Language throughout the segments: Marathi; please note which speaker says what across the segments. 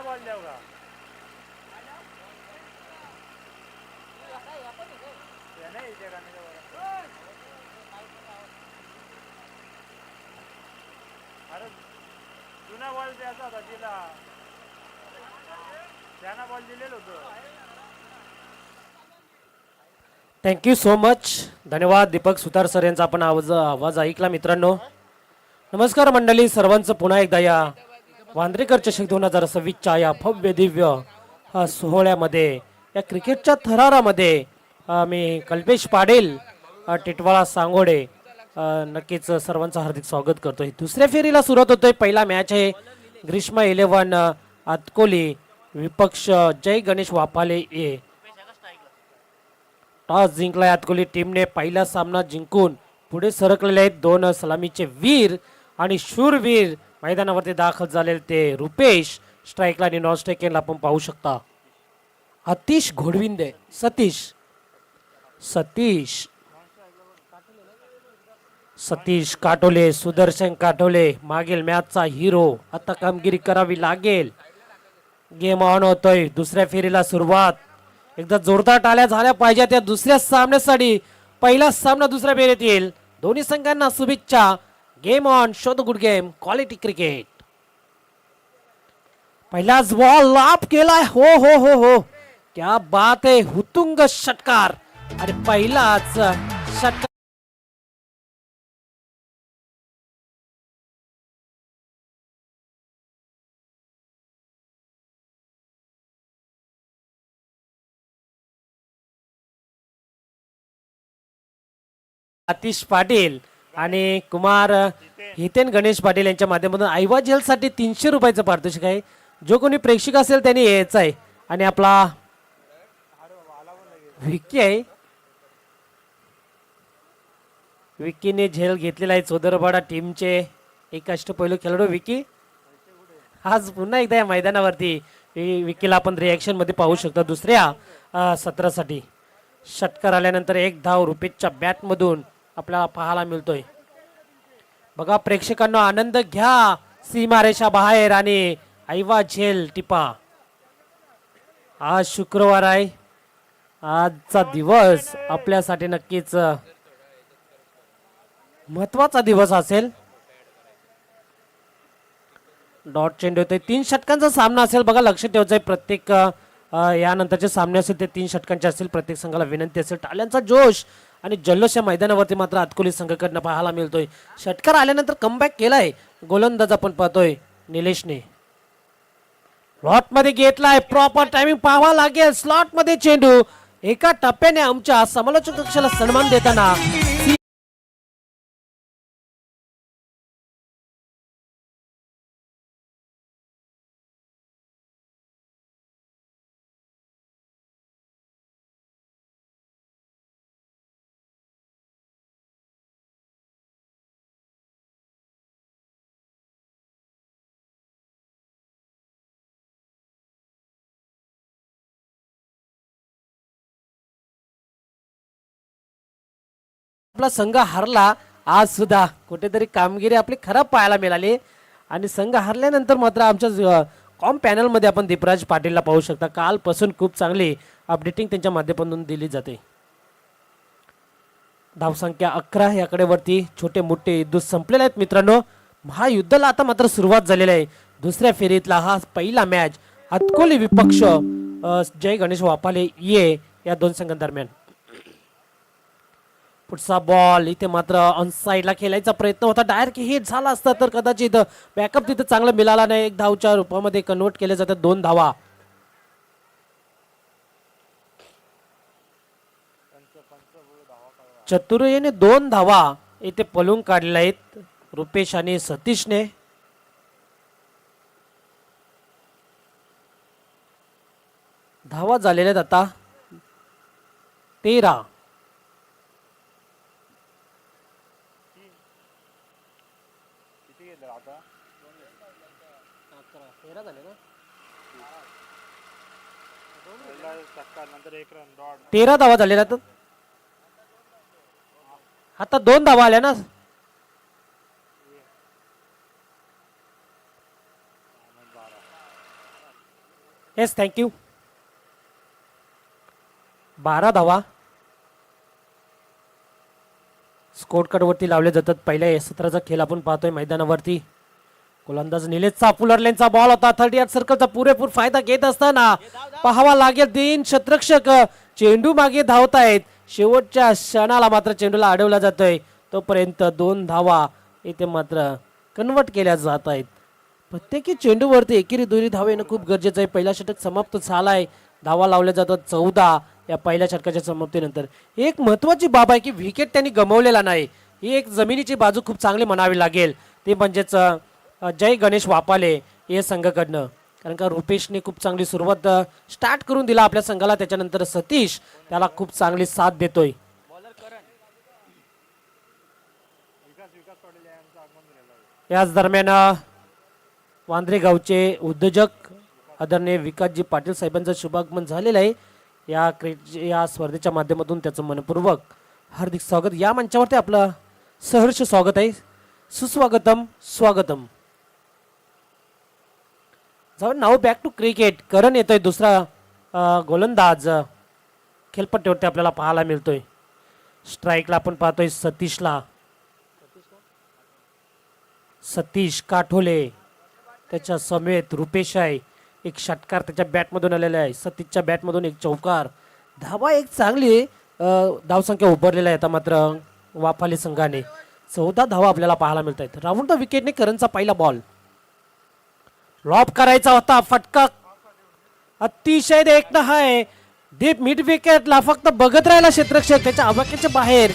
Speaker 1: बॉल जाऊ का नाही इथे अरे जुना बॉल द्यायचा होता तिला त्यांना बॉल दिलेलं होतं.
Speaker 2: Thank you so much. धन्यवाद दीपक सुतार सर यांचा आपण आवाज ऐकला. मित्रांनो नमस्कार मंडळी, सर्वांचं पुन्हा एकदा या वांद्रेकर चषक 2026च्या या भव्य दिव्य सोहळ्यामध्ये या क्रिकेटच्या थरारामध्ये मी कल्पेश पाटील टिटवाळा सांगोडे नक्कीच सर्वांचं हार्दिक स्वागत करतोय. दुसऱ्या फेरीला सुरुवात होतोय. पहिला मॅच आहे ग्रीष्मा 11 आतकोली विपक्ष जय गणेश वापाले ए. टॉस जिंकला आतकोली टीमने. पहिला सामना जिंकून पुढे सरकलेले आहेत दोन सलामीचे वीर आणि शूरवीर मैदानावरती दाखल झालेले ते रुपेश स्ट्राईकला आणि नॉन स्ट्राईकला आपण पाहू शकता. अतिश घोडविंदे सतीश काटोले सुदर्शन काटोले मागील मॅचचा हिरो. आता कामगिरी करावी लागेल. गेम ऑन होतोय. दुसऱ्या फेरीला सुरुवात. एकदा जोरदार टाळ्या झाल्या पाहिजेत त्या दुसऱ्या सामन्यासाठी. पहिला सामना दुसऱ्या फेरीत येईल. दोन्ही संघांना शुभेच्छा. Game on. Show the good game. Quality cricket. पहिलाच बॉल लाभ केलाय. हो हो हो हो क्या बात आहे. हुतुंग षटकार आणि पहिलाच षटकार. आतिश पाटील आणि कुमार हितेन गणेश पाटील यांच्या माध्यमातून आईवा जेलसाठी 300 रुपयाचं पारितोषिक आहे. जो कोणी प्रेक्षक असेल त्यांनी यायचं आहे. आणि आपला विक्की आहे. विक्कीने झेल घेतलेला आहे. चोदरपाडा टीमचे एक अष्टपैलू खेळाडू विक्की आज पुन्हा एकदा या मैदानावरती. विक्कीला आपण रिॲक्शन मध्ये पाहू शकतो. दुसऱ्या सत्रासाठी षटकार आल्यानंतर एक धाव रुपेशच्या बॅटमधून आपल्याला पाहायला मिळतोय. बघा प्रेक्षकांना आनंद घ्या. सीमारेषा बाहेर आणि आईवा झेल टिपा. आज शुक्रवार आहे. आजचा दिवस आपल्यासाठी नक्कीच महत्वाचा दिवस असेल. डॉट चेंडू होते. 3 षटकांचा सामना असेल. बघा लक्ष ठेवायचं आहे. प्रत्येक यानंतरचे सामने असेल ते 3 षटकांचे असेल. प्रत्येक संघाला विनंती असेल. टाळ्यांचा जोश आणि जल्लोष या मैदानावरती मात्र आतकोली संघाकडनं पाहायला मिळतोय. षटकार आल्यानंतर कमबॅक केलाय गोलंदाज आपण पाहतोय निलेशने. स्लॉट मध्ये घेतलाय. प्रॉपर टायमिंग पाहावा लागेल. स्लॉट मध्ये चेंडू एका टप्प्याने आमच्या समालोचक कक्षाला सन्मान देताना आपला संघ हरला. आज सुद्धा कुठेतरी कामगिरी आपली खराब पाहायला मिळाली. आणि संघ हरल्यानंतर मात्र आमच्या कॉम पॅनल मध्ये आपण दीपराज पाटीलला पाहू शकता. कालपासून खूप चांगली अपडेटिंग त्यांच्या माध्यमातून दिली जाते. धावसंख्या 11 याकडे वरती छोटे मोठे युद्ध संपलेले आहेत मित्रांनो. महायुद्धाला आता मात्र सुरुवात झालेली आहे. दुसऱ्या फेरीतला हा पहिला मॅच अतकोली विपक्ष जय गणेश वापाले ये या दोन संघांदरम्यान. पुढचा बॉल इथे मात्र ऑन साइडला खेळायचा प्रयत्न होता. डायरेक्ट हिट झाला असता तर कदाचित बॅकअप तिथे चांगला मिळाला नाही. 1 धावच्या रूपामध्ये कन्वर्ट केले जातात 2 धावा. चतुर्वेने 2 धावा इथे पळून काढलेल्या आहेत रुपेश आणि सतीशने. धावा झालेल्या आहेत आता 13.
Speaker 1: आता
Speaker 2: 13 धावा झालेल्या आहेत. आता 2 धावा आल्या ना. Yes thank you. 12 धावा स्कोर कार्डवरती लावले जातात. पहिल्या सत्राचा खेळ आपण पाहतोय मैदानावरती. गोलंदाज निलेश चापुलरलेंचा बॉल होता. 38 सर्कलचा पुरेपूर फायदा घेत असताना पाहावा लागेल तीन शतरक्षक चेंडू मागे धावतायत. शेवटच्या क्षणाला मात्र चेंडूला अडवला जातोय. तोपर्यंत 2 धावा इथे मात्र कन्वर्ट केल्या जात आहेत. प्रत्येकी चेंडूवरती एकेरी दुहेरी धावा येणं खूप गरजेचं आहे. पहिला षटक समाप्त झालाय. धावा लावल्या जातात 14 या पहिल्या षटकाच्या समाप्तीनंतर. एक महत्वाची बाब आहे की विकेट त्यांनी गमावलेला नाही. ही एक जमिनीची बाजू खूप चांगली म्हणावी लागेल. ते म्हणजेच जय गणेश वापाले या संघाकडनं. कारण का रुपेशने खूप चांगली सुरुवात स्टार्ट करून दिला आपल्या संघाला. त्याच्यानंतर सतीश त्याला खूप चांगली साथ देतोय. याच दरम्यान वांद्रे गावचे उद्योजक आदरणीय विकासजी पाटील साहेबांचं शुभागमन झालेलं आहे. या स्पर्धेच्या माध्यमातून त्याचं मनपूर्वक हार्दिक स्वागत. या मंचावरती आपलं सहर्ष स्वागत आहे. सुस्वागतम स्वागतम. जाऊ नाव बॅक टू क्रिकेट. करण येतोय दुसरा गोलंदाज खेळपट्टीवरती आपल्याला पाहायला मिळतोय. स्ट्राईकला आपण पाहतोय सतीशला. सतीश काठोले त्याच्या समेत रुपेश आहे. एक षटकार त्याच्या बॅटमधून आलेला आहे. सतीशच्या बॅटमधून एक चौकार. धावा एक चांगली धावसंख्या उभारलेल्या आहे. आता मात्र वाफाली संघाने 14 धावा आपल्याला पाहायला मिळत आहेत. राऊंड द विकेटने करणचा पहिला बॉल लॉब करायचा होता. फटका अतिशय देखणं आहे. डीप मिड विकेटला फक्त बघत राहिला क्षेत्ररक्षक त्याच्या आवाक्याच्या बाहेर.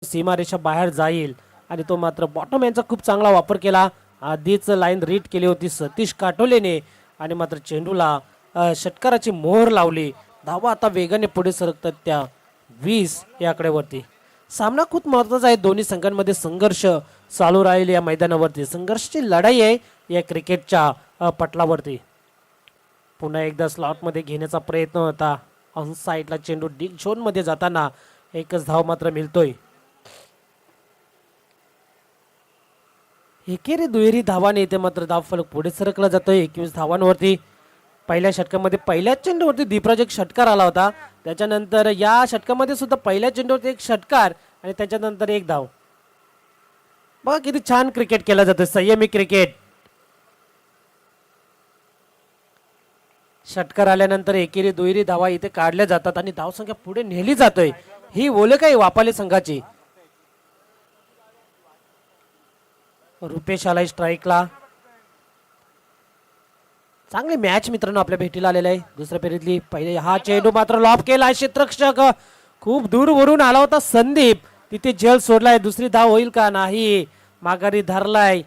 Speaker 2: सीमारेषा बाहेर जाईल आणि तो मात्र बॉटम यांचा खूप चांगला वापर केला. आधीच लाईन रीड केली होती सतीश काटोलेने आणि मात्र चेंडूला षटकाराची मोहर लावली. धावा आता वेगाने पुढे सरकतात त्या 20 या आकड्यावरती. सामना खूप महत्वाचा आहे. दोन्ही संघांमध्ये संघर्ष चालू राहील या मैदानावरती. संघर्षाची लढाई आहे या क्रिकेटच्या पटलावरती. पुन्हा एकदा स्लॉटमध्ये घेण्याचा प्रयत्न होता. ऑन साईडला चेंडू डीप झोनमध्ये जाताना एकच धाव मात्र मिळतोय. एकेरी दुहेरी धावाने इथे मात्र धाव फलक पुढे सरकला जातोय. 21 धावांवरती. पहिल्या षटकामध्ये पहिल्याच चेंडूवरती दीपराज एक षटकार आला होता. त्याच्यानंतर या षटकामध्ये सुद्धा पहिल्या चेंडूवरती एक षटकार आणि त्याच्यानंतर एक धाव. बघा किती छान क्रिकेट केलं जातं. संयमी क्रिकेट. षटकार आल्यानंतर एकेरी दुहेरी धावा इथे काढल्या जातात आणि धावसंख्या पुढे नेली जातोय. ही ओळख आहे वापाले संघाची. रुपेश आलाय स्ट्राईकला. चांगली मॅच मित्रांनो आपल्या भेटीला आलेला आहे. दुसऱ्या फेरीतली पहिले हा चेंडू मात्र लॉब केला. क्षेत्ररक्षक खूप दूरवरून आला होता संदीप. तिथे झेल सोडलाय. दुसरी धाव होईल का नाही. माघारी धरलाय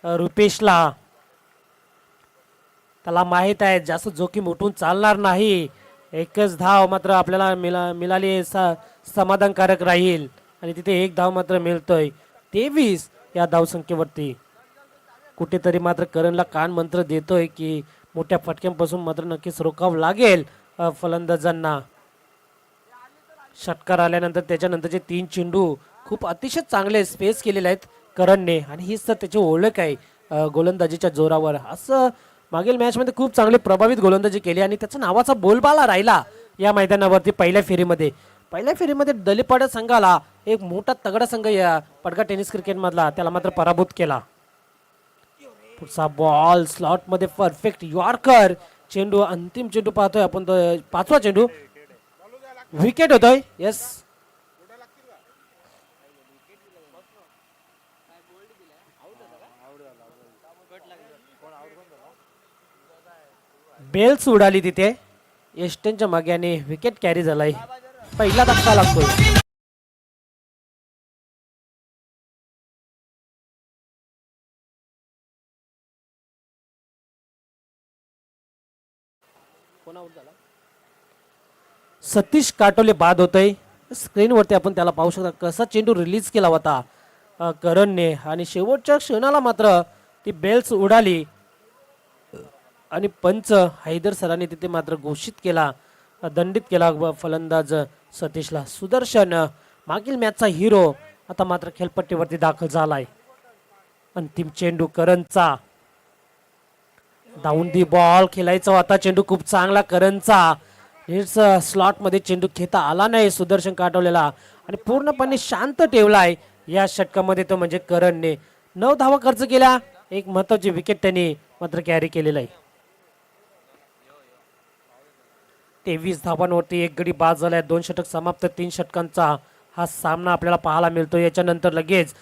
Speaker 2: रुपेशला. त्याला माहित आहे जास्त जोखीम उठून चालणार नाही. एकच धाव मात्र आपल्याला मिळाली समाधानकारक राहील आणि तिथे एक धाव मात्र मिळतोय. 23 या धावसंख्येवरती. कुठेतरी मात्र करणला कान मंत्र देतोय की मोठ्या फटक्यांपासून मात्र नक्कीच रोखावं लागेल फलंदाजांना. षटकार आल्यानंतर त्याच्यानंतरचे 3 चेंडू खूप अतिशय चांगले स्पेस केलेले आहेत करणने आणि हीच तर त्याची ओळख आहे गोलंदाजीच्या जोरावर. असं मागील मॅचमध्ये खूप चांगली प्रभावित गोलंदाजी केली आणि त्याचा नावाचा बोलबाला राहिला या मैदानावरती. पहिल्या फेरीमध्ये दलिपाडा संघाला एक मोठा तगडा संघ या पडगा टेनिस क्रिकेट मधला त्याला मात्र पराभूत केला. पुढचा बॉल स्लॉट मध्ये परफेक्ट यॉर्कर. चेंडू अंतिम चेंडू पाहतोय आपण. तो 5वा चेंडू विकेट होतोय. येस बेल्स उडाली तिथे. एस्टनच्या माग्याने विकेट कॅरी झालाय. पहिला धक्का लागतोय. सतीश काटोले बाद होतोय. स्क्रीनवरती आपण त्याला पाहू शकता कसा चेंडू रिलीज केला होता करणने आणि शेवटच्या क्षणाला मात्र ती बेल्स उडाली आणि पंच हैदर सरांनी तिथे मात्र घोषित केला, दंडित केला फलंदाज सतीशला. सुदर्शन मागील मॅचचा हिरो आता मात्र खेळपट्टीवरती दाखल झालाय. अंतिम चेंडू करणचा, डाऊन दी बॉल खेळायचा होता चेंडू खूप चांगला करणचा. स्लॉट मध्ये चेंडू घेता आला नाही सुदर्शन काटवलेला आणि पूर्णपणे शांत ठेवलाय या षटकामध्ये तो म्हणजे करणने. 9 धावा खर्च केला, एक महत्वाची विकेट त्यांनी मात्र कॅरी केलेला आहे. 23 धावांवरती एक गडी बाद झालाय. 2 षटक समाप्त, 3 षटकांचा हा सामना आपल्याला पाहायला मिळतो. याच्यानंतर लगेच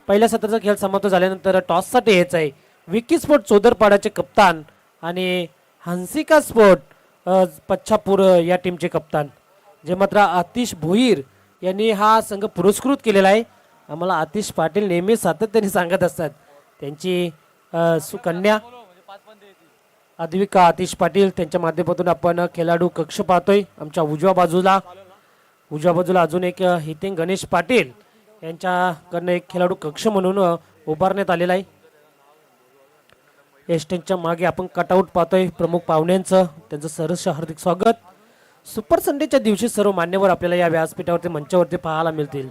Speaker 2: पहिल्या सत्राचा खेळ समाप्त झाल्यानंतर टॉससाठी हेच आहे. विकी स्पोर्ट चोदरपाड्याचे कप्तान आणि हंसिका स्पोर्ट पच्छापूर या टीमचे कप्तान जे मात्र आतिश भोईर यांनी हा संघ पुरस्कृत केलेला आहे. आम्हाला आतिश पाटील नेहमी सातत्याने सांगत असतात. त्यांची सुकन्या अद्विका आतिश पाटील त्यांच्या माध्यमातून आपण खेळाडू कक्ष पाहतोय. आमच्या उजव्या बाजूला अजून एक हितेन गणेश पाटील यांच्याकडनं एक खेळाडू कक्ष म्हणून उभारण्यात आलेला आहे. एस्टेनच्या मागे आपण कटआउट पाहतोय प्रमुख पाहुण्यांचं, त्यांचं सहर्ष हार्दिक स्वागत. सुपर संडेच्या दिवशी सर्व मान्यवर आपल्याला या व्यासपीठावरती मंचावरती पाहायला मिळतील,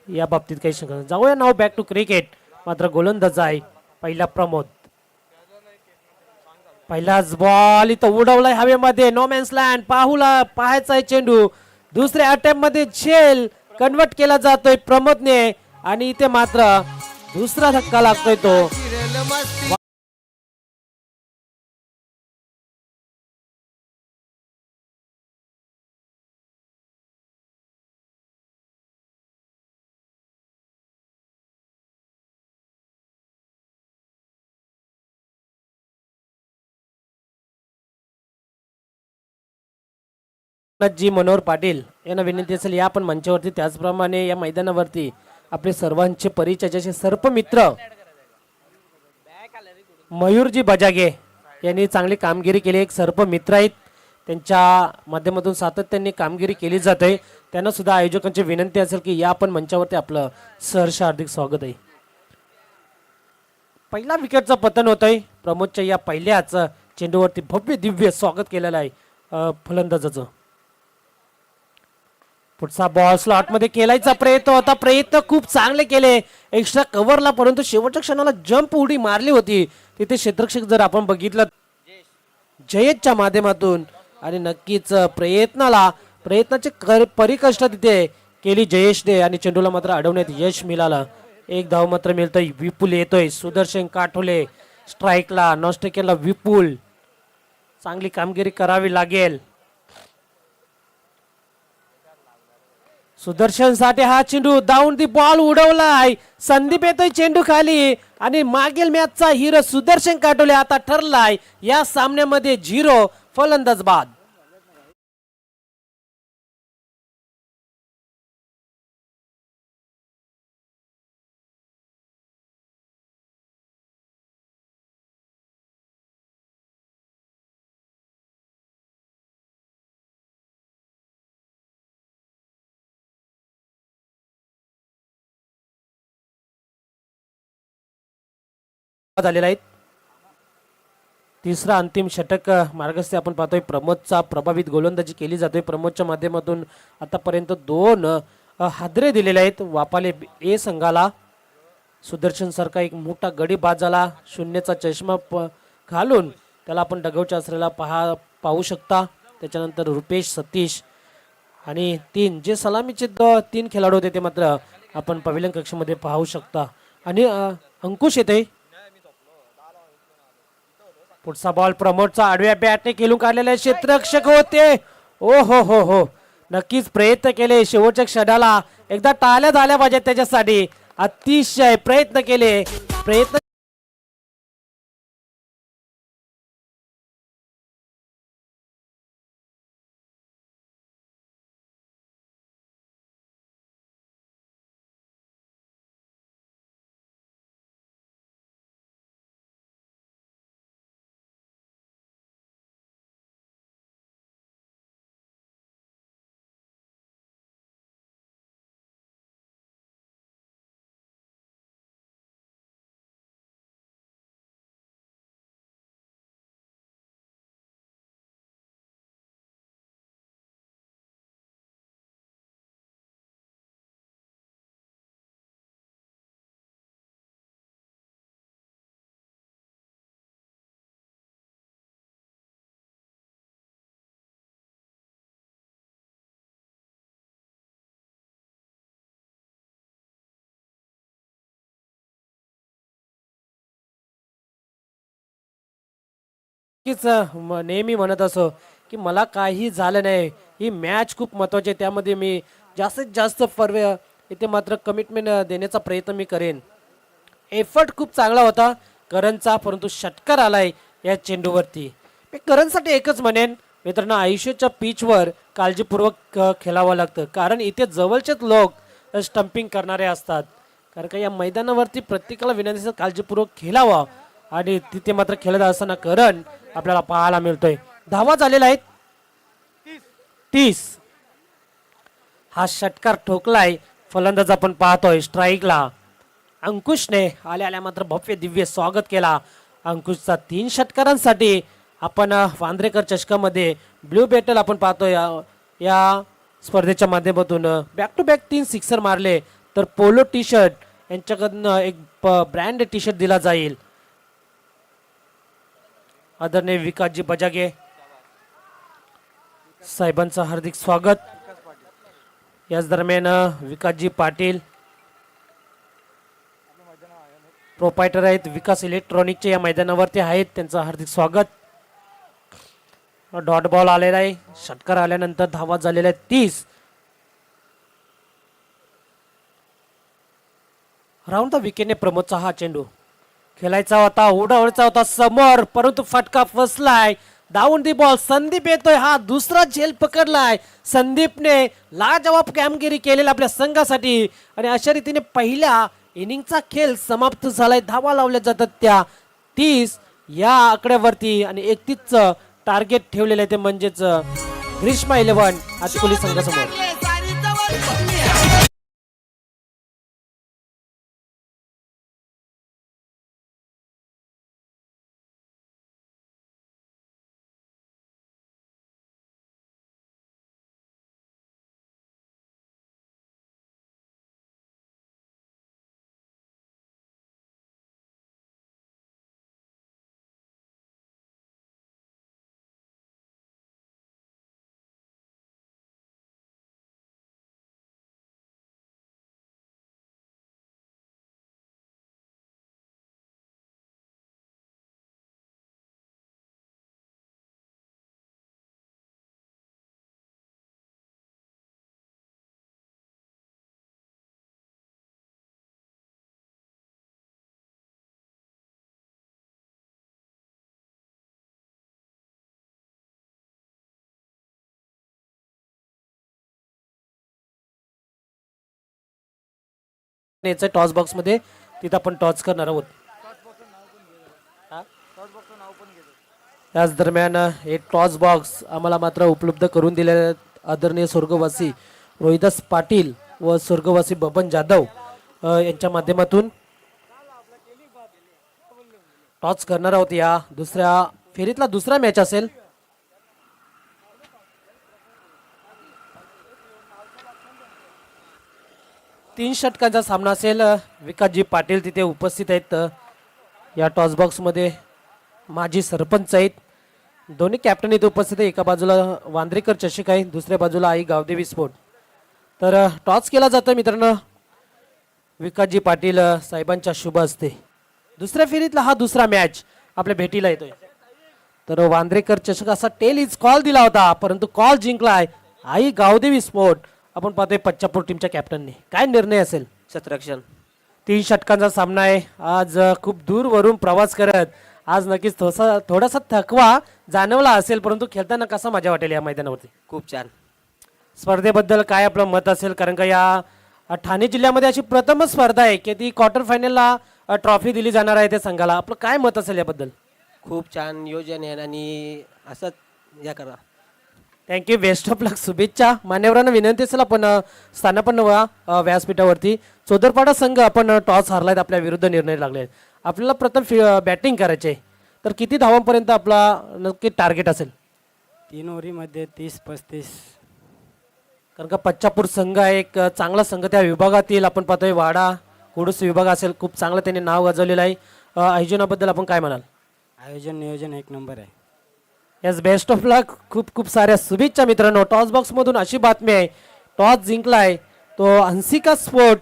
Speaker 2: या बाबतीत काही शंका नाही. जाऊया नाव बॅक टू क्रिकेट. मात्र गोलंदाज आहे पहिला प्रमोद. पहिलाच बॉल इथं उडवलाय हवेमध्ये, नो मॅन्स लँड. पाहायचा आहे चेंडू दुसऱ्या अटेम्प्ट मध्ये झेल कन्वर्ट केला जातोय प्रमोदने आणि इथे मात्र दुसरा धक्का लागतोय तो. जी मनोहर पाटील यांना विनंती असेल या पण मंचावरती. त्याचप्रमाणे या मैदानावरती आपले सर्वांचे परिचयाचे सर्पमित्र मयूरजी बजागे यांनी चांगली कामगिरी केली. एक सर्पमित्र आहेत, त्यांच्या माध्यमातून सातत्याने कामगिरी केली जाते. त्यांना सुद्धा आयोजकांची विनंती असेल की या पण मंचावरती आपलं सहर्ष हार्दिक स्वागत आहे. पहिला विकेटचं पतन होत आहे. प्रमोदच्या या पहिल्याच चेंडूवरती भव्य दिव्य स्वागत केलेलं आहे फलंदाजाचं. पुढचा बॉल स्लॉट मध्ये खेळायचा प्रयत्न खूप चांगले केले एक्स्ट्रा कव्हरला, परंतु शेवटच्या क्षणाला जंप उडी मारली होती तिथे क्षेत्ररक्षक जर आपण बघितलं जयेशच्या माध्यमातून. आणि नक्कीच प्रयत्नाचे परिकष्ट तिथे केली जयेशने आणि चेंडूला मात्र अडवण्यात यश मिळालं. एक धाव मात्र मिळतोय. विपुल येतोय, सुदर्शन काठोले स्ट्राईकला, नॉस्टेकेला विपुल. चांगली कामगिरी करावी लागेल सुदर्शन साठी. हा चेंडू डाऊन दी बॉल उडवलाय, संदीप येतोय चेंडू खाली आणि मागील मॅचचा हिरो सुदर्शन काटोले आता ठरलाय या सामन्यामध्ये 0 फलंदाज बाद. झालेला आहे. तिसरा अंतिम षटक मार्गस्थ आपण पाहतोय. प्रमोदचा प्रभावित गोलंदाजी केली जाते. प्रमोदच्या माध्यमातून आतापर्यंत 2 हादरे दिलेले आहेत वापाले ए संघाला. सुदर्शन सारखा एक मोठा गडी बाद झाला, शून्याचा चष्मा घालून त्याला आपण डगवच्या असलेला पाहू शकता. त्याच्यानंतर रुपेश, सतीश आणि 3 जे सलामीचे 3 खेळाडू होते ते मात्र आपण पवेलियन कक्षामध्ये पाहू शकता. आणि अंकुश येते. पुढचा बॉल प्रमोदचा आडव्या बॅटने खेळून काढलेले क्षेत्ररक्षक होते. ओ हो नक्कीच प्रयत्न केले शेवटच्या क्षणाला. एकदा टाळ्या झाल्या पाहिजेत त्याच्यासाठी. अतिशय प्रयत्न केले. नक्कीच नेहमी म्हणत असो की मला काही झालं नाही, ही मॅच खूप महत्त्वाची आहे, त्यामध्ये मी जास्तीत जास्त इथे मात्र कमिटमेंट देण्याचा प्रयत्न मी करेन. एफर्ट खूप चांगला होता करणचा, परंतु षटकार आलाय या चेंडूवरती. मी करणसाठी एकच म्हणेन मित्रांनो, आयुष्याच्या पिचवर काळजीपूर्वक खेळावं लागतं, कारण इथे जवळचेच लोक स्टंपिंग करणारे असतात. कारण का या मैदानावरती प्रत्येकाला विनंती काळजीपूर्वक खेळावा, आणि तिथे मात्र खेळत असताना करण आपल्याला पाहायला मिळतोय. धावा झालेला आहेत 30. हा षटकार ठोकलाय फलंदाज आपण पाहतोय स्ट्राईकला. अंकुशने आल्या मात्र भव्य दिव्य स्वागत केला. अंकुशचा 3 षटकारांसाठी आपण वांद्रेकर चषकामध्ये ब्ल्यू बॅटल आपण पाहतोय. या स्पर्धेच्या माध्यमातून बॅक टू बॅक 3 सिक्सर मारले, तर पोलो टी शर्ट यांच्याकडनं एक ब्रँड टी शर्ट दिला जाईल. आदरणीय विकासजी बजागे साहेबांचं हार्दिक स्वागत. याच दरम्यान विकासजी पाटील प्रोपायटर आहेत विकास इलेक्ट्रॉनिकचे, या मैदानावरती आहेत, त्यांचं हार्दिक स्वागत. डॉट बॉल आलेला आहे, षटकार आल्यानंतर धावा झालेल्या आहेत 30. राऊंड द विकेटने प्रमोदचा हा चेंडू खेळायचा होता, उडावळचा होता समोर, परंतु फटका फसलाय. डाऊन दी बॉल संदीप येतोय, हा दुसरा झेल पकडलाय. संदीपने लाजवाब कामगिरी केलेला आपल्या संघासाठी, आणि अशा रीतीने पहिल्या इनिंगचा खेळ समाप्त झालाय. धावा लावल्या जातात त्या 30 या आकड्यावरती, आणि 31चं टार्गेट ठेवलेलं आहे, ते म्हणजेच ग्रीष्मा 11 हातकुली संघासमोर. टॉस बॉक्स मध्ये तिथं आपण टॉस करणार आहोत. त्याच दरम्यान हे टॉस बॉक्स आम्हाला मात्र उपलब्ध करून दिले आदरणीय स्वर्गवासी रोहिदास पाटील व स्वर्गवासी बबन जाधव यांच्या माध्यमातून टॉस करणार आहोत. या दुसऱ्या फेरीतला दुसरा मॅच असेल. तीन षटकांचा सामना असेल. विकासजी पाटील तिथे उपस्थित आहेत. या टॉस बॉक्स मध्ये माजी सरपंच आहेत. दोन्ही कॅप्टन इथे उपस्थित आहे. एका बाजूला वांद्रेकर चषक आहे, दुसऱ्या बाजूला आई गावदेवी स्पोर्ट. तर टॉस केला जातो मित्रांनो विकासजी पाटील साहेबांच्या शुभ हस्ते. दुसऱ्या फेरीतला हा दुसरा मॅच आपल्या भेटीला येतोय. तर वांद्रेकर चषक असा टेल इज कॉल दिला होता, परंतु कॉल जिंकलाय आई गावदेवी स्पोर्ट. आपण पाहतोय पच्चापूर टीमच्या कॅप्टनने. काय निर्णय असेल?
Speaker 3: क्षेत्ररक्षण.
Speaker 2: 3 षटकांचा सामना आहे. आज खूप दूरवरून प्रवास करत आज नक्कीच थोडासा थकवा जाणवला असेल, परंतु खेळताना कसा मजा वाटेल या मैदानावरती?
Speaker 3: खूप छान.
Speaker 2: स्पर्धेबद्दल काय आपलं मत असेल? कारण का या ठाणे जिल्ह्यामध्ये अशी प्रथमच स्पर्धा आहे की ती क्वार्टर फायनलला ट्रॉफी दिली जाणार आहे त्या संघाला. आपलं काय मत असेल याबद्दल?
Speaker 3: खूप छान नियोजन आहे आणि असंच या करा.
Speaker 2: थँक्यू. बेस्ट ऑफ लक. शुभेच्छा. मान्यवरांना विनंती असेल आपण स्थानापन्न व्हा व्यासपीठावरती. चोदरपाडा संघ आपण टॉस हारलायत, आपल्या विरुद्ध निर्णय लागले. आपल्याला प्रथम बॅटिंग करायचे, तर किती धावांपर्यंत आपला नक्की टार्गेट असेल?
Speaker 4: 3 ओव्हरीमध्ये 30-35.
Speaker 2: कारण का पच्चापूर संघ आहे एक चांगला संघ त्या विभागातील. आपण पाहतोय वाडा कुडूस विभाग असेल, खूप चांगलं त्यांनी नाव गाजवलेलं आहे. आयोजनाबद्दल आपण काय म्हणाल?
Speaker 4: आयोजन नियोजन 1 नंबर आहे.
Speaker 2: यस, बेस्ट ऑफ लक. खूप खूप साऱ्या शुभेच्छा मित्रांनो. टॉस बॉक्समधून अशी बातमी आहे, टॉस जिंकलाय तो हंसिका स्पोर्ट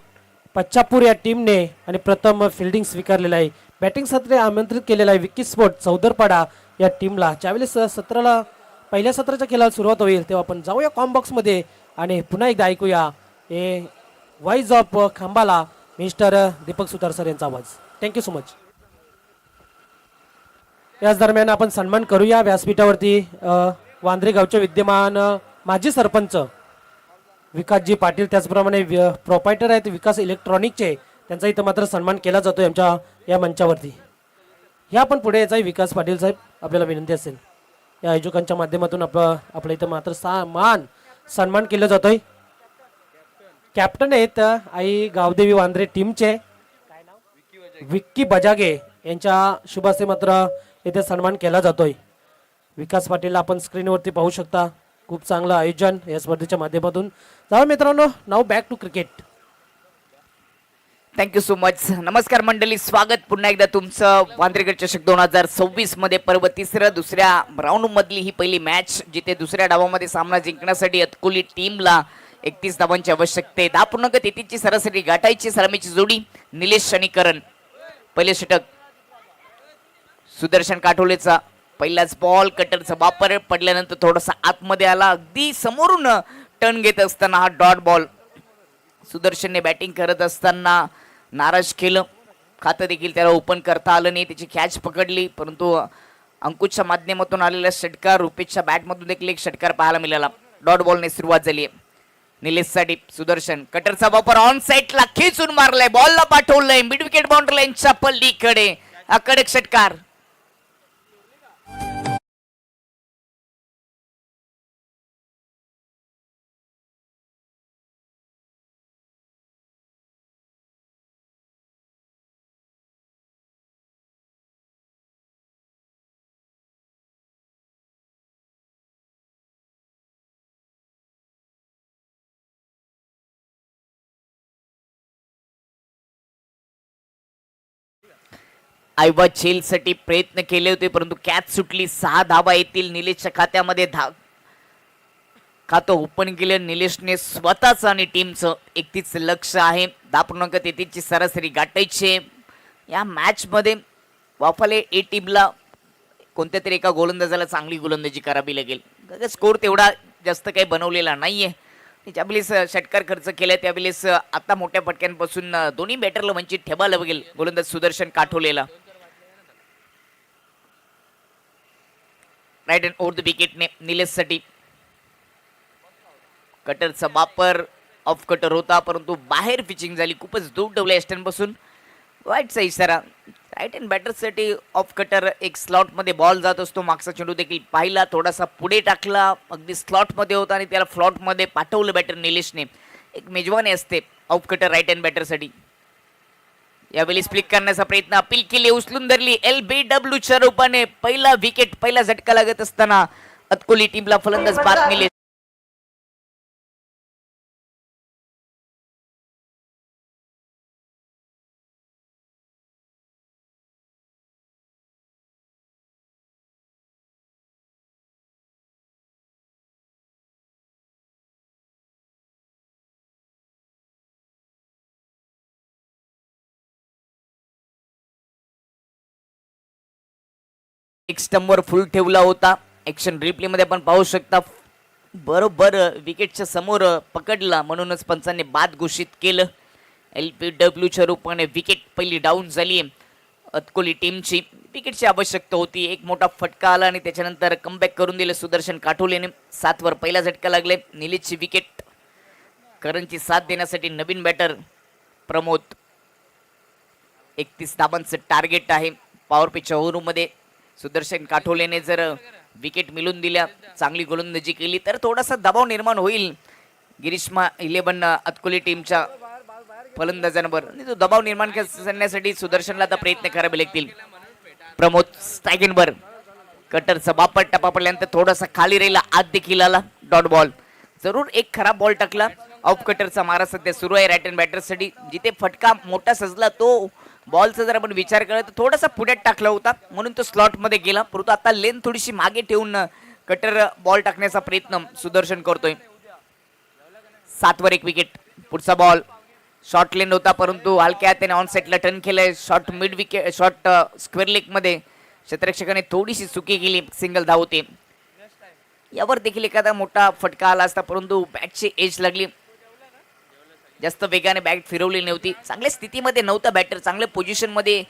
Speaker 2: पच्चापूर या टीमने, आणि प्रथम फिल्डिंग स्वीकारलेला आहे. बॅटिंगसाठी आमंत्रित केलेला आहे विकी स्पोर्ट चौदरपाडा या टीमला. ज्यावेळेस सत्राला पहिल्या सत्राच्या खेळाला सुरुवात होईल तेव्हा आपण जाऊया कॉम्बॉक्समध्ये आणि पुन्हा एकदा ऐकूया हे वाईज ऑफ खांबाला मिस्टर दीपक सुतार सर यांचा आवाज. Thank you so much. याच दरम्यान आपण सन्मान करूया व्यासपीठावरती वांद्रे गावचे विद्यमान माजी सरपंच विकासजी पाटील, त्याचप्रमाणे प्रोपायटर आहेत विकास इलेक्ट्रॉनिकचे, त्यांचा इथं मात्र सन्मान केला जातो आमच्या या मंचावरती. ह्या पण पुढे याचा विकास पाटील साहेब आपल्याला विनंती असेल. या आयोजकांच्या माध्यमातून आपल्या इथं मात्र सन्मान केलं जातोय. कॅप्टन आहेत आई गावदेवी वांद्रे टीमचे विक्की बजागे यांच्या शुभ हस्ते मात्र इथे सन्मान केला जातोय. विकास पाटील आपण स्क्रीनवरती पाहू शकता. खूप चांगलं आयोजन या स्पर्धेच्या माध्यमातून. जाऊ मित्रांनो, now back to cricket.
Speaker 5: Thank you so much. नमस्कार मंडळी, स्वागत पुन्हा एकदा तुमचं वांद्रेगड चषक 2026 मध्ये पर्व तिसरं दुसऱ्या राऊंड मधली ही पहिली मॅच, जिथे दुसऱ्या डावामध्ये सामना जिंकण्यासाठी अतकुली टीमला 31 धावांची आवश्यकता आहे. 10.33 ची सरासरी गाठायची. सलामीची जोडी निलेश आणि करण. पहिले षटक सुदर्शन काठोलेचा. पहिलाच बॉल कटरचा वापर पडल्यानंतर थोडासा आतमध्ये आला. अगदी समोरून टर्न घेत असताना हा डॉट बॉल. सुदर्शनने बॅटिंग करत असताना नाराज केलं. खातं देखील त्याला ओपन करता आलं नाही. त्याची कॅच पकडली, परंतु अंकुशच्या माध्यमातून आलेला षटकार, रुपेशच्या बॅटमधून देखील एक षटकार पाहायला मिळाला. डॉट बॉलने सुरुवात झाली आहे निलेशसाठी. सुदर्शन कटरचा वापर ऑन साईडला खेचून मारलाय. बॉलला पाठवलंय मिड विकेट बाउंड्री लाईनच्या पल्लीकडे. हा कडक षटकार. आयवा झेलसाठी प्रयत्न केले होते, परंतु कॅच सुटली. 6 धावा येतील निलेशच्या खात्यामध्ये. खातं ओपन केलं निलेशने स्वतःच आणि टीमचं. 31 लक्ष आहे. 10.33 ची सरासरी गाठायची. या मॅच मध्ये वाफाले ए टीमला कोणत्या तरी एका गोलंदाजाला चांगली गोलंदाजी करावी लागेल. स्कोर तेवढा जास्त काही बनवलेला नाहीये. ज्यावेळेस षटकार खर्च केलाय त्यावेळेस आता मोठ्या फटक्यांपासून दोन्ही बॅटरला वंचित ठेवायला लागेल गोलंदाज सुदर्शन काठोलेला. राईट हँड ओव्हर द विकेटने निलेशसाठी. कटरचा वापर ऑफ कटर होता, परंतु बाहेर पिचिंग झाली. खूपच दूर ठेवल्या एस्टनपासून. वाईटचा इशारा. राईट हँड बॅटरसाठी ऑफ कटर एक स्लॉटमध्ये बॉल जात असतो. मागचा चेंडू देखील पाहिला, थोडासा पुढे टाकला. अगदी स्लॉटमध्ये होता आणि त्याला फ्लॉटमध्ये पाठवलं बॅटर निलेशने. एक मेजवानी असते ऑफ कटर राईट हँड बॅटरसाठी. यावेळी स्प्लिक करण्याचा प्रयत्न. अपील केली, उचलून धरली LBWच्या रूपाने. पहिला विकेट, पहिला झटका लागत असताना अतकोली टीमला फलंदाज बाद निलेश. एक स्टंपवर फुल ठेवला होता. ऍक्शन रिप्ले मध्ये आपण पाहू शकता. बरोबर विकेटच्या समोर पकडला, म्हणूनच पंचांनी बाद घोषित केलं. LBWच्या रूपाने विकेट पहिली डाऊन झाली अतकोली टीमची. विकेटची आवश्यकता होती. एक मोठा फटका आला आणि त्याच्यानंतर कमबॅक करून दिलं सुदर्शन काठोलेने. 7 वर पहिला झटका लागले. निलेशची विकेट. करणची साथ देण्यासाठी नवीन बॅटर प्रमोद. 31 धावांचं टार्गेट आहे. पॉवर पिचच्या ओव्हरमध्ये सुदर्शन काठोलेने जर विकेट मिळून दिल्या, चांगली गोलंदाजी केली तर थोडासा दबाव निर्माण होईल गिरीशमा 11 अतकोली टीमच्या फलंदाजांवर. तो दबाव निर्माण करण्यासाठी सुदर्शनला आता प्रयत्न करावे लागतील. प्रमोद स्ट्रायकिंगवर. कटरचा बापर टपा पडल्यानंतर थोडासा खाली राहिला, आत देखील आला. Dot ball. जरूर एक खराब बॉल टाकला. ऑफ कटरचा मारा सध्या सुरू आहे राईट हँड बॅटरसाठी. जिथे फटका मोठा सजला तो बॉलचा जर आपण विचार केला तर थोडासा पुढ्यात टाकला होता, म्हणून तो स्लॉट मध्ये गेला. परंतु आता लेन थोडीशी मागे ठेवून कटर बॉल टाकण्याचा प्रयत्न सुदर्शन करतोय. 7 वर एक विकेट. पुढचा बॉल शॉर्ट लेन होता, परंतु हलक्या हाताने ऑन साइडला टर्न केलंय. Short mid wicket, short square leg मध्ये क्षेत्ररक्षकाने थोडीशी चुकी केली, सिंगल धाव होते. यावर देखील एखादा मोठा फटका आला असता, परंतु बॅटची एज लागली. जास्त वेगाने बॅट फिरवली नव्हती, चांगल्या स्थितीमध्ये नव्हता बॅटर, चांगल्या पोझिशन मध्ये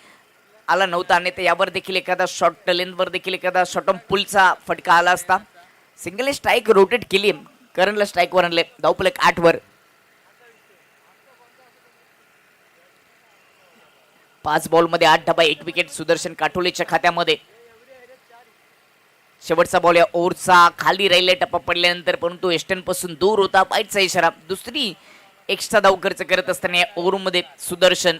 Speaker 5: आला नव्हता. आणि ते यावर देखील एखादा शॉर्ट लेंथवर देखील एखादा शॉर्ट ऑन पुलचा फटका आला असता. सिंगल स्ट्राईक रोटेट केली, करणला स्ट्राईकवर आणले, धावफलक 8 वर. 5 बॉलमध्ये 8 धाबा, 1 विकेट सुदर्शन काठोलेच्या खात्यामध्ये. शेवटचा बॉल या ओव्हरचा खाली राहिला टप्पा पडल्यानंतर, परंतु एस्टन पासून दूर होता. पाईटचा इशारा. दुसरी एक्स्ट्रा धाव खर्च करत असताना या ओव्हरमध्ये सुदर्शन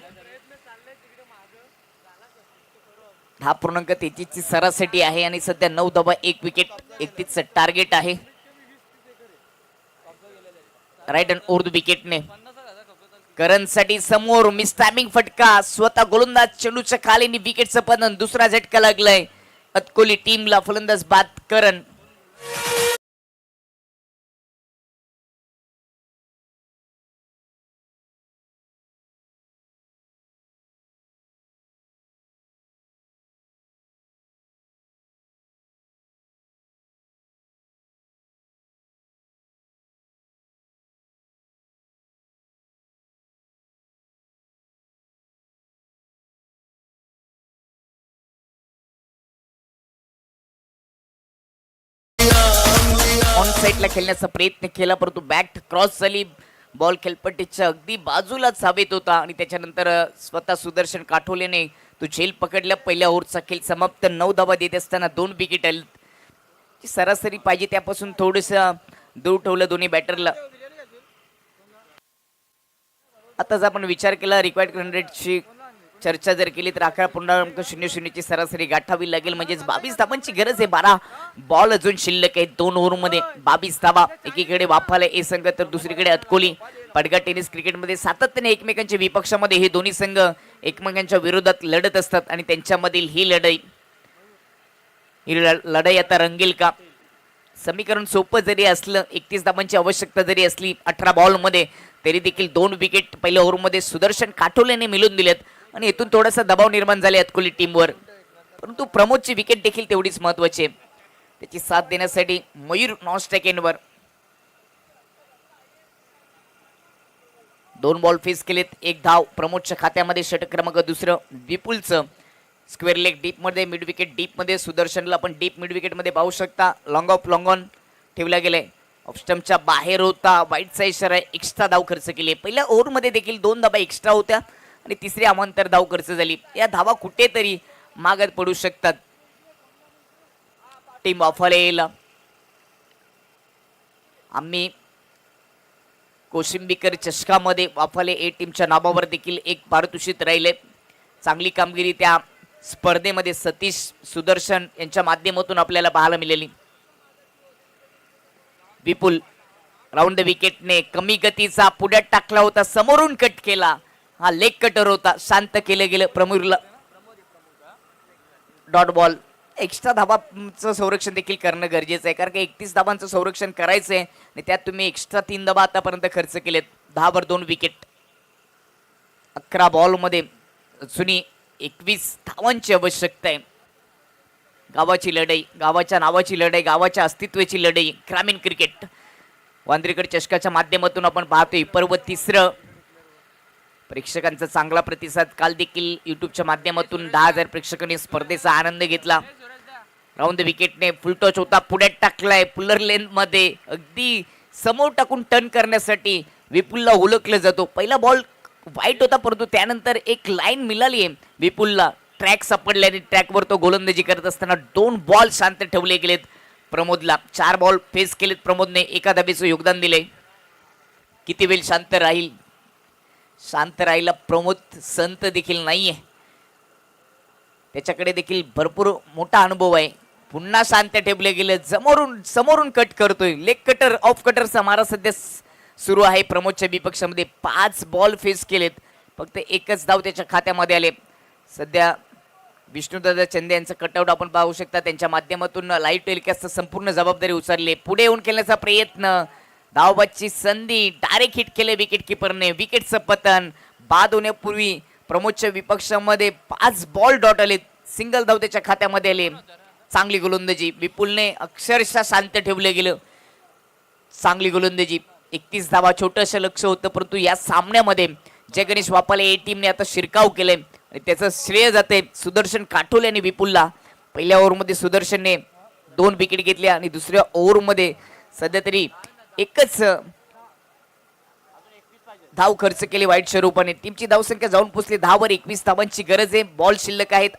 Speaker 5: 10.33 ची सरासरी आहे आणि सध्या 9 धावा 1 विकेट 31 टार्गेट आहे. राईट अँड उर्दू विकेटने करणसाठी समोर मिस टायमिंग फटका, स्वतः गोलंदाज चेंडूच्या खाली विकेटचं पतन. दुसरा झटका लागलाय अतकोली टीमला. फलंदाज बाद करण. ऑन साईडला खेळण्याचा प्रयत्न केला, परंतु बॅट क्रॉस झाली. बॉल खेळपट्टीच्या अगदी बाजूलाच हवेत होता आणि त्याच्यानंतर स्वतः सुदर्शन काठोलेने तो झेल पकडला. पहिल्या ओव्हरचा खेळ समाप्त. 9 धावा देत असताना 2 विकेट आले. सरासरी पाहिजे त्यापासून थोडस दूर ठेवलं दोन्ही बॅटरला. आता जर आपण विचार केला रिक्वायर्ड रन रेटची चर्चा जर केली तर 11.00 ची सरासरी गाठावी लागेल. म्हणजेच 22 धावांची गरज आहे. 12 बॉल अजून शिल्लक आहे. 2 ओव्हरमध्ये 22 धावा. एकीकडे वाफाला ए संघ तर दुसरीकडे अतकोली. पडगा टेनिस क्रिकेटमध्ये सातत्याने एकमेकांच्या विपक्षामध्ये हे दोन्ही संघ एकमेकांच्या विरोधात लढत असतात आणि त्यांच्यामधील ही लढाई आता रंगेल का? समीकरण सोपं जरी असलं, 31 धावांची आवश्यकता जरी असली 18 बॉलमध्ये, तरी देखील 2 विकेट पहिल्या ओव्हरमध्ये सुदर्शन काठोलेने मिळून दिलेत आणि इथून थोडासा दबाव निर्माण झाले अतकोली टीमवर. परंतु प्रमोदची विकेट देखील तेवढीच महत्वाची आहे. त्याची साथ देण्यासाठी मयूर नॉन स्ट्राइक एंडवर 2 बॉल फेस केलेत. 1 धाव प्रमोदच्या खात्यामध्ये. षटक क्रमांक दुसरं विपुलचं. स्क्वेअर लेग डीप मध्ये, मिड विकेट डीप मध्ये. सुदर्शनला पण डीप मिड विकेट मध्ये पाहू शकता. लॉंग ऑफ लॉंग ऑन ठेवला गेलाय. ऑफ स्टंपच्या बाहेर होता. वाईटचा इशारा. एक्स्ट्रा धाव खर्च केली. पहिल्या ओव्हरमध्ये देखील 2 धावा एक्स्ट्रा होत्या आणि तिसरी अमांतर धाव खर्च झाली. या धावा कुठेतरी मागत पडू शकतात. टीम वाफाला येईल. आम्ही कोशिंबीकर चषकामध्ये वाफाले ए टीमच्या नावावर देखील एक पारितोषिक राहिले. चांगली कामगिरी त्या स्पर्धेमध्ये सतीश सुदर्शन यांच्या माध्यमातून आपल्याला पाहायला मिळाली. विपुल राऊंड द विकेटने कमी गतीचा पुढ्यात टाकला होता. समोरून कट केला. हा लेग कटर होता. शांत केलं गेलं. प्रमोदला डॉट बॉल. एक्स्ट्रा धाबांचं संरक्षण देखील करणं गरजेचं आहे, कारण की 31 धाबांचं संरक्षण करायचं आहे आणि त्यात तुम्ही एक्स्ट्रा 3 धाबा आतापर्यंत खर्च केलेत. 10 वर 2 विकेट. 11 बॉलमध्ये जुनी 21 धावांची आवश्यकता आहे. गावाची लढाई, गावाच्या नावाची लढाई, गावाच्या अस्तित्वाची लढाई. ग्रामीण क्रिकेट वांद्रेकर चषकाच्या माध्यमातून आपण पाहतोय. पर्व 3. प्रेक्षकांचा चांगला प्रतिसाद. काल देखील युट्यूबच्या माध्यमातून 10,000 प्रेक्षकांनी स्पर्धेचा आनंद घेतला. राऊंड द विकेटने फुल टच होता. पुढे टाकलाय पुलर लेंथ मध्ये. अगदी समोर टाकून टर्न करण्यासाठी विपुलला ओळखलं जातो. पहिला बॉल वाईट होता, परंतु त्यानंतर एक लाईन मिळाली आहे विपुलला. ट्रॅक सापडल्याने ट्रॅकवर तो गोलंदाजी करत असताना 2 बॉल शांत ठेवले गेलेत प्रमोदला. 4 बॉल फेस केलेत प्रमोदने. 1 धाबेचं योगदान दिले. किती वेळ शांत राहील? शांत राहिला प्रमोद संत देखील नाहीये. त्याच्याकडे देखील भरपूर मोठा अनुभव आहे. पुन्हा शांत ठेवले गेले. समोरून कट करतोय. लेग कटर ऑफ कटरचा मारा सध्या सुरू आहे प्रमोदच्या विपक्षामध्ये. 5 बॉल फेस केलेत. फक्त 1च धाव त्याच्या खात्यामध्ये आले. सध्या विष्णुदादा चंदे यांचं कटआउट आपण पाहू शकता. त्यांच्या माध्यमातून लाईव्ह टेलिकास्टची संपूर्ण जबाबदारी उचलली. पुढे येऊन खेळण्याचा प्रयत्न. धावबादची संधी. डायरेक्ट हिट केले विकेट किपरने. विकेटचं पतन. बाद होण्यापूर्वी प्रमोदच्या विपक्षामध्ये 5 बॉल डॉट आले. सिंगल धाव त्याच्या खात्यामध्ये आले. चांगली गोलंदाजी विपुलने अक्षरशः शांत ठेवलं गेलं. चांगली गोलंदाजी 31 धावा छोटंसं लक्ष होतं, परंतु या सामन्यामध्ये जय गणेश वापाले ए टीमने आता शिरकाव केलंय आणि त्याचं श्रेय जाते सुदर्शन काठोले आणि विपुलला. पहिल्या ओव्हरमध्ये सुदर्शनने 2 विकेट घेतल्या आणि दुसऱ्या ओव्हरमध्ये सध्या तरी एकच धाव खर्च केली वाईट स्वरूपाने. टीमची धावसंख्या जाऊन पोहोचली 10 वर. 21 धावांची गरज आहे. बॉल शिल्लक आहेत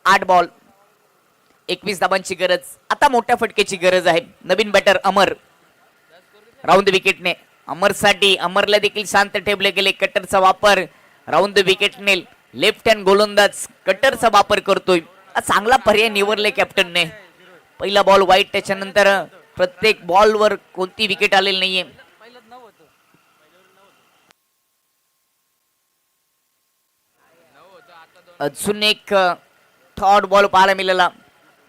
Speaker 5: 8 बॉल. 21 धावांची गरज. आता मोठ्या फटकेची गरज आहे. नवीन बॅटर अमर राऊंड विकेटने. अमरसाठी अमरला देखील शांत ठेवले गेले. कटरचा वापर राऊंड विकेटने. लेफ्ट हँड गोलंदाज कटरचा वापर करतोय. चांगला पर्याय निवडले कॅप्टनने. पहिला बॉल वाईट, त्याच्यानंतर प्रत्येक बॉलवर कोणती विकेट आलेली नाहीये. अजून एक थर्ड बॉल पाहायला मिळाला.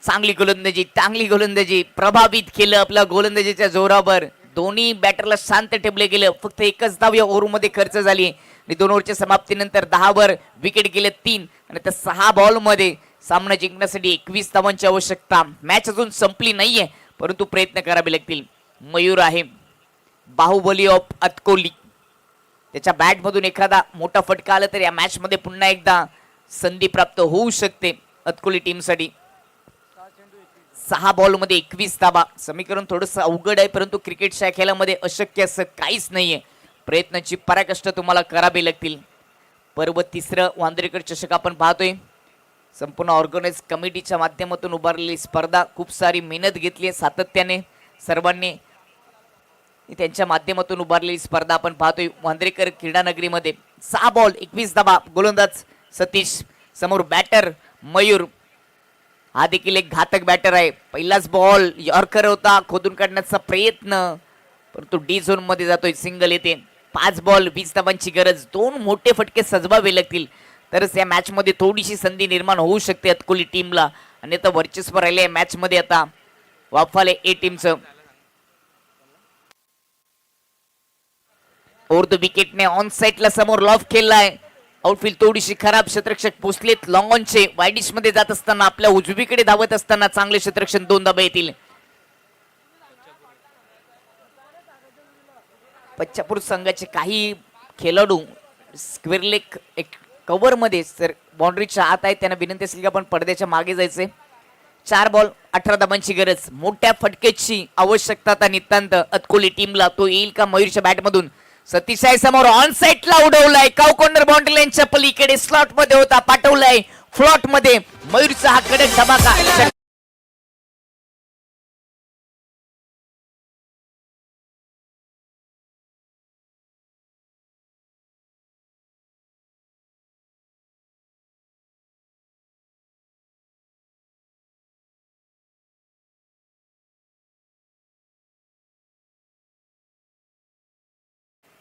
Speaker 5: चांगली गोलंदाजी प्रभावित केलं आपल्या गोलंदाजीच्या जोरावर. दोन्ही बॅटरला शांत ठेवले गेलं. फक्त एकच धाव या ओव्हरमध्ये खर्च झाली आणि 2 ओव्हरच्या समाप्तीनंतर 10 वर विकेट गेले 3 आणि त्या 6 बॉलमध्ये सामना जिंकण्यासाठी 21 धावांची आवश्यकता. मॅच अजून संपली नाहीये, परंतु प्रयत्न करावे लागतील. मयूर आहे बाहुबली ऑफ अतकोली. त्याच्या बॅटमधून एखादा मोठा फटका आला तर या मॅच मध्ये पुन्हा एकदा संधी प्राप्त होऊ शकते अतकोली टीमसाठी. 6 बॉलमध्ये 21 धावा. समीकरण थोडंसं अवघड आहे, परंतु क्रिकेटच्या खेळामध्ये अशक्य असं काहीच नाहीये. प्रयत्नाची पराकष्ट तुम्हाला करावी लागतील. पर्व 3रं वांद्रेकर चषक आपण पाहतोय. संपूर्ण ऑर्गनाइज कमिटीच्या माध्यमातून उभारलेली स्पर्धा. खूप सारी मेहनत घेतली सातत्याने सर्वांनी. त्यांच्या माध्यमातून उभारलेली स्पर्धा आपण पाहतोय वांद्रेकर क्रीडा नगरीमध्ये. 6 बॉल 21 धावा. गोलंदाज सतीश, समोर बॅटर मयूर. हा देखील एक घातक बॅटर आहे. पहिलाच बॉल यॉर्कर होता, खोदून काढण्याचा प्रयत्न, परंतु डी झोन मध्ये जातोय. सिंगल येते. 5 बॉल 20 धावांची गरज. 2 मोठे फटके सजवावे लागतील तरच या मॅच मध्ये थोडीशी संधी निर्माण होऊ शकते अतकोली टीमला. आणि आता वर्चस्व राहिले मॅच मध्ये आता वाफाले ए टीमचं. ओव्हर द विकेटने ऑन साइडला समोर लॉफ केलाय. आउटफील्ड थोडीशी खराब. क्षेत्ररक्षक पोचलेत. लॉंग ऑनचे वाईडिश मध्ये जात असताना आपल्या उजवीकडे धावत असताना चांगले क्षेत्ररक्षण 2 धाबा येतील. पच्चापूर संघाचे काही खेळाडू स्क्वेअर लेग एक कव्हर मध्ये सर बाउंड्रीच्या आत आहेत. त्यांना विनंती असेल की आपण पडद्याच्या मागे जायचे. 4 बॉल 18 धाबांची गरज. मोठ्या फटकेची आवश्यकता आता नितांत अतकोली टीमला. तो येईल का मयूरच्या बॅटमधून. सतीश आहे समोर. ऑन साइडला उडवलाय. काव कॉर्नर बाउंड्री लाईनच्या पलीकडे स्लॉट मध्ये होता, पाठवलाय फ्लॉट मध्ये. मयूरचा हा कडक धमाका.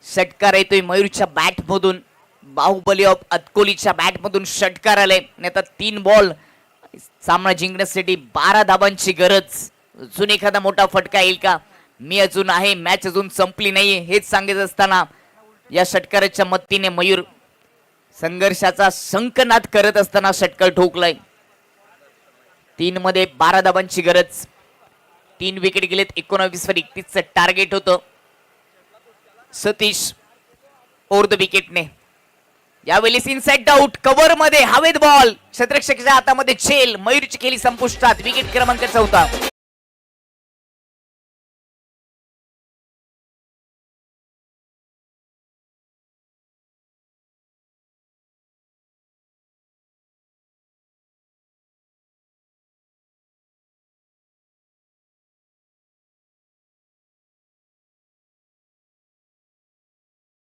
Speaker 5: षटकार येतोय मयूरच्या बॅट मधून. बाहुबली ऑफ अतकोलीच्या बॅट मधून षटकार आले. आता 3 बॉल. सामना जिंकण्यासाठी 12 धाबांची गरज. अजून एखादा मोठा फटका येईल का. मी अजून आहे, मॅच अजून संपली नाहीये हेच सांगत असताना या षटकाराच्या मदतीने मयूर संघर्षाचा शंखनाद करत असताना षटकार ठोकलाय. 3 मध्ये 12 धाबांची गरज. 3 विकेट गेलेत. 19 वर 31चं टार्गेट होतं. सतीश ओव्हर द विकेटने. यावेळी इनसाइड आउट. कव्हर मध्ये हवेत बॉल. क्षेत्ररक्षकाच्या हातामध्ये झेल. मयूरची केली संपुष्टात. विकेट क्रमांक 4.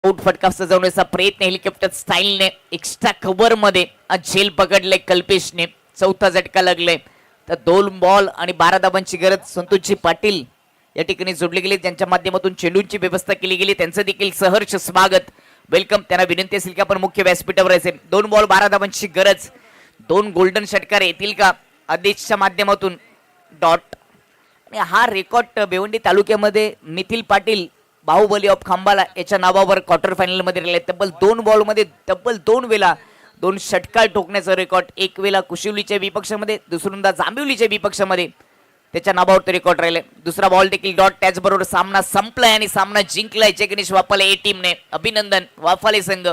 Speaker 5: आउट फटका सजवण्याचा प्रयत्न हेलिकॉप्टर स्टाईलने. एक्स्ट्रा कव्हर मध्ये झेल पकडले कल्पेशने. 4था झटका लागलाय. तर 2 बॉल आणि 12 धाबांची गरज. संतोषजी पाटील या ठिकाणी जोडले गेले. त्यांच्या माध्यमातून चेंडूंची व्यवस्था केली गेली. त्यांचं देखील सहर्ष स्वागत, वेलकम. त्यांना विनंती असेल की आपण मुख्य व्यासपीठावर यायचे. 2 बॉल 12 धाबांची गरज. 2 गोल्डन षटकार येतील का आदेशच्या माध्यमातून. डॉट. आणि हा रेकॉर्ड भिवंडी तालुक्यामध्ये मिथिल पाटील बाहुबली ऑफ खांबाला याच्या नावावर क्वार्टर फायनल मध्ये राहिले. तब्बल 2 बॉल मध्ये तब्बल 2 वेळा 2 षटकार ठोकण्याचं रेकॉर्ड एक वेळेला कुशिवलीच्या विपक्षामध्ये दुसऱ्यांदा जांभिवलीच्या विपक्षामध्ये त्याच्या नावावर रेकॉर्ड राहिले. दुसरा बॉल देखील डॉट, त्याचबरोबर सामना संपलाय आणि सामना जिंकलाय जय गणेश वाफाले ए टीमने. अभिनंदन वाफाले संघ.